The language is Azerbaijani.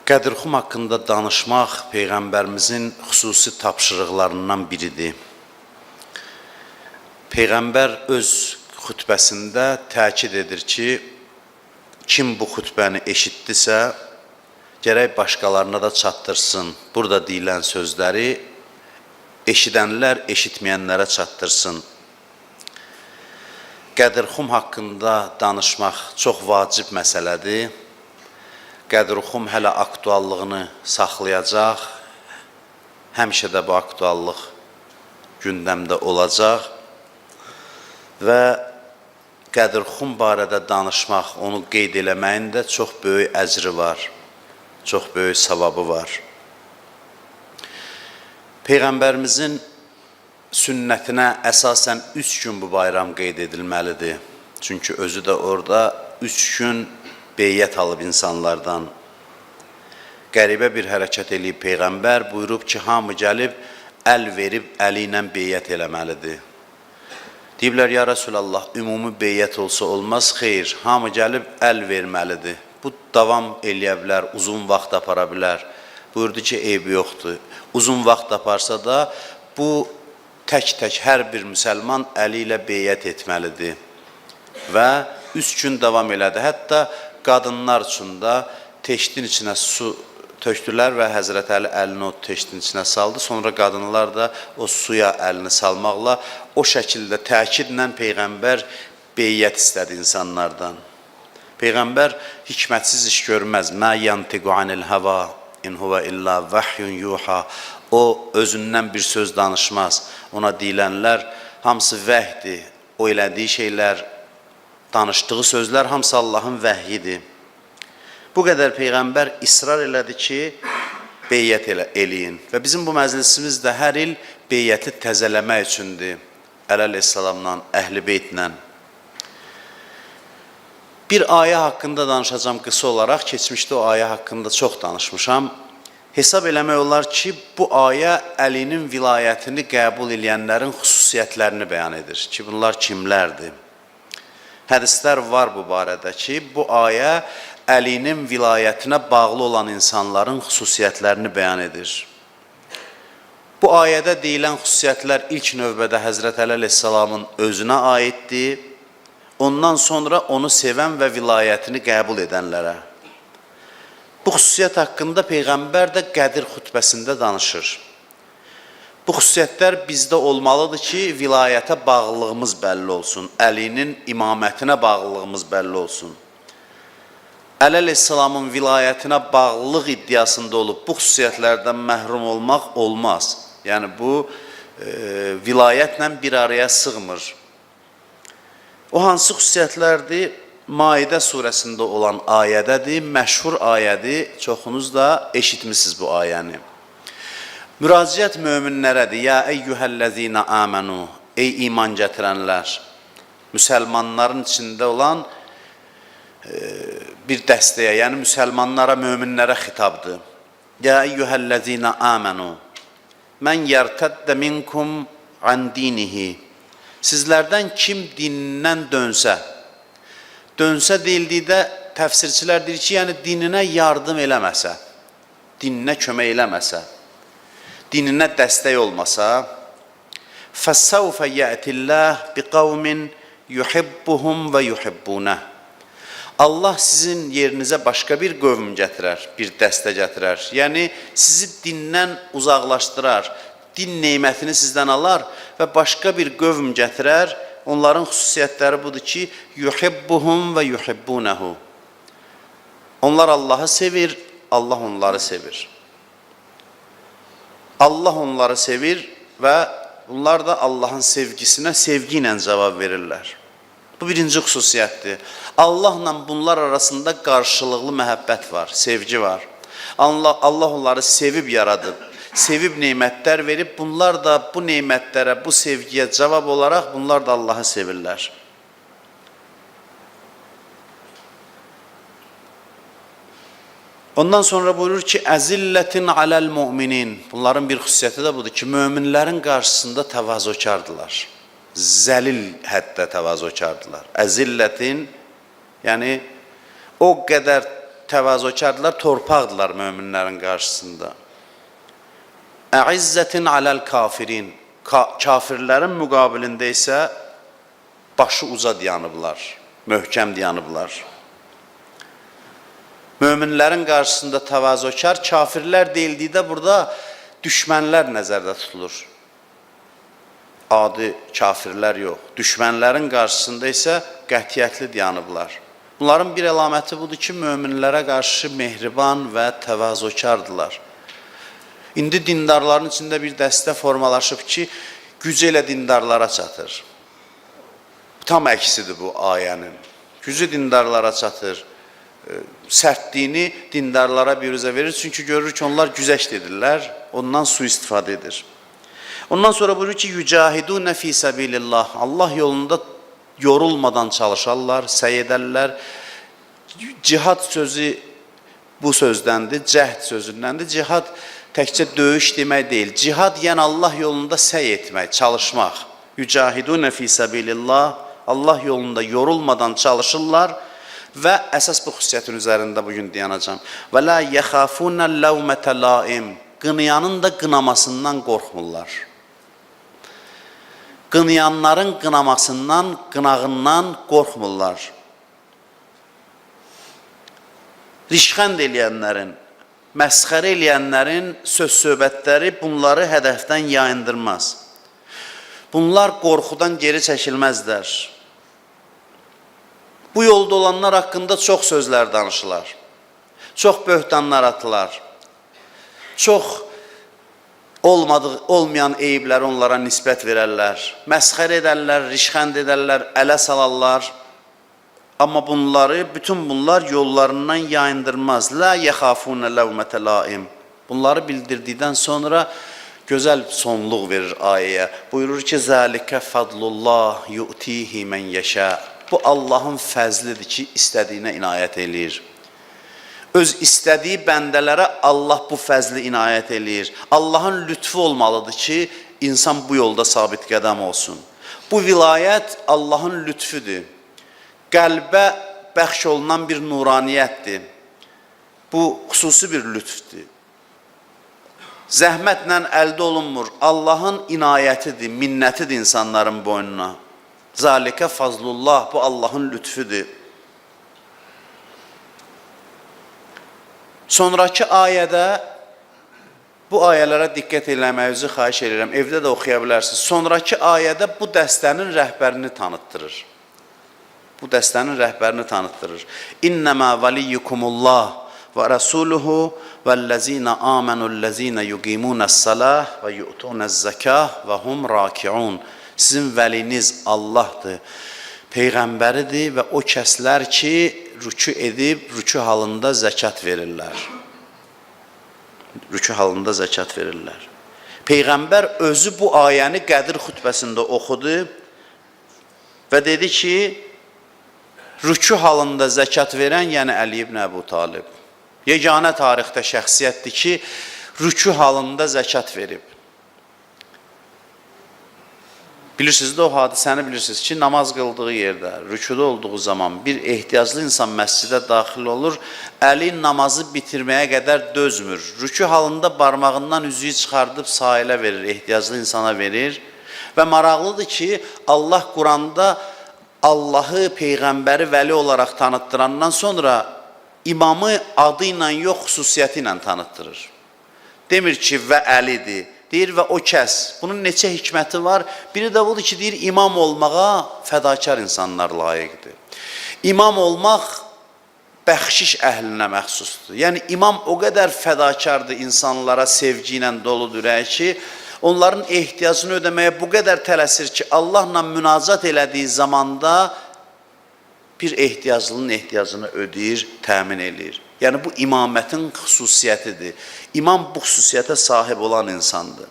Qədirxum haqqında danışmaq Peyğəmbərimizin xüsusi tapşırıqlarından biridir. Peyğəmbər öz xütbəsində təkid edir ki, kim bu xütbəni eşitdisə, gərək başqalarına da çatdırsın. Burada deyilən sözləri eşidənlər eşitməyənlərə çatdırsın. Qədirxum haqqında danışmaq çox vacib məsələdir. Qədirxum hələ aktuallığını saxlayacaq, həmişə də bu aktuallıq gündəmdə olacaq və Qədirxum barədə danışmaq, onu qeyd eləməyin də çox böyük əcri var, çox böyük savabı var. Peyğəmbərimizin sünnətinə əsasən 3 gün bu bayram qeyd edilməlidir. Çünki özü də orada 3 gün beyyət alıb insanlardan. Qəribə bir hərəkət eləyib Peyğəmbər, buyurub ki, hamı gəlib, əl verib, əli ilə beyyət eləməlidir. Deyiblər, ya Rasulallah, ümumi beyyət olsa olmaz, xeyr, hamı gəlib, əl verməlidir. Bu, davam eləyə bilər, uzun vaxt apara bilər. Buyurdu ki, eybi yoxdur. Uzun vaxt aparsa da, bu, tək-tək hər bir müsəlman əli ilə beyyət etməlidir. Və 3 gün davam elədi. Hətta qadınlar üçün də teştin içinə su tökdülər və Həzrət Əli əlini o teştin içinə saldı. Sonra qadınlar da o suya əlini salmaqla o şəkildə təkidlə Peyğəmbər beyyət istədi insanlardan. Peyğəmbər hikmətsiz iş görməz. Mə yantiqu anil hava in huva illa vahyun yuha. O özündən bir söz danışmaz. Ona deyilənlər hamısı vəhdir. O elədiyi şeylər, danışdığı sözlər hamısı Allahın vəhyidir. Bu qədər Peyğəmbər israr elədi ki, beyyət eləyin. Və bizim bu məclisimiz də hər il beyyəti təzələmək üçündür. Əleyhissalamla, Əhl-i Beytlə. Bir ayə haqqında danışacağım qısa olaraq. Keçmişdə o ayə haqqında çox danışmışam. Hesab eləmək olar ki, bu ayə Əlinin vilayətini qəbul edənlərin xüsusiyyətlərini bəyan edir. Ki, bunlar kimlərdir? Hədislər var bu barədə ki, bu ayə Əlinin vilayətinə bağlı olan insanların xüsusiyyətlərini bəyan edir. Bu ayədə deyilən xüsusiyyətlər ilk növbədə Həzrət Əli əleyhissalamın özünə aiddir, ondan sonra onu sevən və vilayətini qəbul edənlərə. Bu xüsusiyyət haqqında Peyğəmbər də Qədir xütbəsində danışır. Bu xüsusiyyətlər bizdə olmalıdır ki, vilayətə bağlılığımız bəlli olsun, Əlinin imamətinə bağlılığımız bəlli olsun. Əli əleyhissalamın vilayətinə bağlılıq iddiasında olub bu xüsusiyyətlərdən məhrum olmaq olmaz. Yəni bu vilayətlə bir araya sığmır. O hansı xüsusiyyətlərdir? Maidə surəsində olan ayədədir, məşhur ayədir, çoxunuz da eşitmişsiniz bu ayəni. Müraciət möminlərədir. Ya eyyuhəl-ləzina amanu, ey iman gətirənlər, müsəlmanların içində olan bir dəstəyə, yəni müsəlmanlara, möminlərə xitabdır. Ya eyyuhəl-ləzina amanu, mən yərtəddə minkum an dinihi. Sizlərdən kim dinindən dönsə deyildikdə təfsirçilər deyir ki, yəni dininə yardım eləməsə, dininə kömək eləməsə, dininə dəstək olmasa, فَسَوْفَ يَأْتِ اللّٰهِ بِقَوْمٍ يُحِبُّهُمْ وَيُحِبُّونَهُ. Allah sizin yerinizə başqa bir qövm gətirər, bir dəstə gətirər. Yəni, sizi dindən uzaqlaşdırar, din neymətini sizdən alar və başqa bir qövm gətirər. Onların xüsusiyyətləri budur ki, yuhibbuhum və yuhibbunahu. Onlar Allahı sevir, Allah onları sevir. Allah onları sevir və bunlar da Allahın sevgisinə sevgi ilə cavab verirlər. Bu birinci xüsusiyyətdir. Allahla bunlar arasında qarşılıqlı məhəbbət var, sevgi var. Allah onları sevib yaradıb, sevib neymətlər verib, bunlar da bu neymətlərə, bu sevgiyə cavab olaraq bunlar da Allahı sevirlər. Ondan sonra buyurur ki, əzillətin aləl müminin. Bunların bir xüsusiyyəti də budur ki, möminlərin qarşısında təvazökardılar. Zəlil həddə təvazökardılar. Əzillətin, yəni o qədər təvazökardılar, torpaqdılar möminlərin qarşısında. Əizzətin aləl kafirin. Kafirlərin müqabilində isə başı uca dayanıblar, möhkəm dayanıblar. Möminlərin qarşısında təvazökar, kafirlər deyildikdə burada düşmənlər nəzərdə tutulur. Adi kafirlər yox. Düşmənlərin qarşısında isə qətiyyətli dayanıblar. Bunların bir əlaməti budur ki, möminlərə qarşı mehriban və təvazökardılar. İndi dindarların içində bir dəstə formalaşıb ki, güc elə dindarlara çatır. Tam əksidir bu ayənin. Gücü dindarlara çatır. Sərtliyini dindarlara biruzə verir. Çünki görür ki, onlar güzəşt edirlər, ondan sui-istifadə edir. Ondan sonra buyurur ki, yücahidunə fi səbilillah. Allah yolunda yorulmadan çalışarlar, səy edərlər. Cihad sözü bu sözdəndir, cəhd sözündəndir. Cihad təkcə döyüş demək deyil. Cihad yəni Allah yolunda səy etmək, çalışmaq. Yücahidunə fi səbilillah. Allah yolunda yorulmadan çalışırlar və əsas bu xüsusiyyətin üzərində bugün dayanacağım. Və la yəxafunə ləvmətə laim. Qınayanın da qınamasından qorxmurlar. Qınayanların qınamasından, qınağından qorxmurlar. Rişxənd eləyənlərin, məsxərə eləyənlərin söz-söhbətləri bunları hədəfdən yayındırmaz. Bunlar qorxudan geri çəkilməzlər. Bu yolda olanlar haqqında çox sözlər danışırlar. Çox böhtanlar atılar. Çox olmayan eyibləri onlara nisbət verərlər. Məsxər edərlər, rişxənd edərlər, ələ salarlar. Amma bütün bunlar yollarından yayındırmaz. La yəxafunə ləvmətə laim. Bunları bildirdikdən sonra gözəl sonluq verir ayəyə. Buyurur ki, zəlikə fadlullah yu'tihi mən yəşə. Bu Allahın fəzlidir ki, istədiyinə inayət eləyir. Öz istədiyi bəndələrə Allah bu fəzli inayət eləyir. Allahın lütfu olmalıdır ki, insan bu yolda sabit qədəm olsun. Bu vilayət Allahın lütfüdür. Qəlbə bəxş olunan bir nuraniyyətdir. Bu xüsusi bir lütfdür. Zəhmətlə əldə olunmur. Allahın inayətidir, minnətidir insanların boynuna. Zalikə fazlullah, bu Allahın lütfüdür. Sonraki ayədə, bu ayələrə diqqət eləməyinizi xahiş edirəm, evdə də oxuya bilərsiniz. Sonraki ayədə bu dəstənin rəhbərini tanıtdırır. Bu dəstənin rəhbərini tanıtdırır. İnnəmə valiyyukumullah və rəsuluhu vəl-ləzina amenu'l-ləzina yuqimunəs-salah və yu'tunəz-zəkah və hum rakiun. Sizin vəliniz Allahdır, Peyğəmbəridir və o kəslər ki, rükü edib, rükü halında zəkat verirlər. Rükü halında zəkat verirlər. Peyğəmbər özü bu ayəni Qədir xutbəsində oxudu və dedi ki, rükü halında zəkat verən, yəni Əli ibn Əbu Talib. Yeganə tarixdə şəxsiyyətdir ki, rükü halında zəkat verib. Bilirsiniz də o hadisəni bilirsiniz ki, namaz qıldığı yerdə, rüküdə olduğu zaman bir ehtiyaclı insan məscidə daxil olur, Əli namazı bitirməyə qədər dözmür. Rükü halında barmağından üzüyü çıxardıb sahilə verir, ehtiyaclı insana verir. Və maraqlıdır ki, Allah Quranda Allahı, Peyğəmbəri vəli olaraq tanıtdırandan sonra imamı adı ilə yox, xüsusiyyəti ilə tanıtdırır. Demir ki, və Əlidir. Deyir və o kəs. Bunun neçə hikməti var? Biri də budur ki, deyir, imam olmağa fədakar insanlar layiqdir. İmam olmaq bəxşiş əhlinə məxsusdur. Yəni, imam o qədər fədakardır, insanlara sevgi ilə doludur ki, onların ehtiyacını ödəməyə bu qədər tələsir ki, Allahla münacat elədiyi zamanda bir ehtiyaclının ehtiyacını ödəyir, təmin eləyir. Yəni, bu imamətin xüsusiyyətidir. İmam bu xüsusiyyətə sahib olan insandır.